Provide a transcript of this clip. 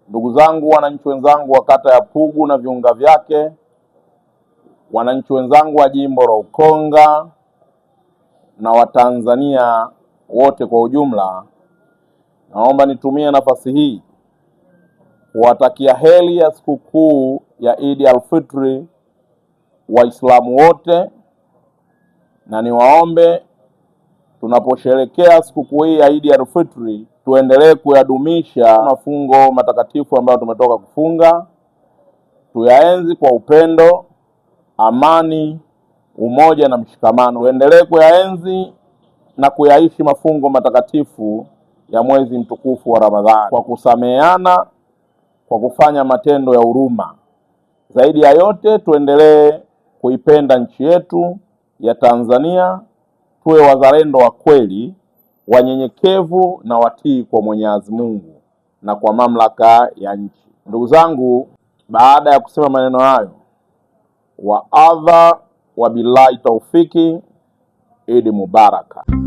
Ndugu zangu, wananchi wenzangu wa kata ya Pugu na viunga vyake, wananchi wenzangu wa jimbo la Ukonga na Watanzania wote kwa ujumla, naomba nitumie nafasi hii kuwatakia heri ya sikukuu ya Eid al-Fitr Waislamu wote, na niwaombe tunaposherehekea sikukuu hii ya Eid al-Fitr tuendelee kuyadumisha mafungo matakatifu ambayo tumetoka kufunga, tuyaenzi kwa upendo, amani, umoja na mshikamano. Tuendelee kuyaenzi na kuyaishi mafungo matakatifu ya mwezi mtukufu wa Ramadhani kwa kusameheana, kwa kufanya matendo ya huruma. Zaidi ya yote, tuendelee kuipenda nchi yetu ya Tanzania, tuwe wazalendo wa kweli, wanyenyekevu na watii kwa Mwenyezi Mungu na kwa mamlaka ya nchi. Ndugu zangu, baada ya kusema maneno hayo, wa billahi taufiki, Eid Mubaraka.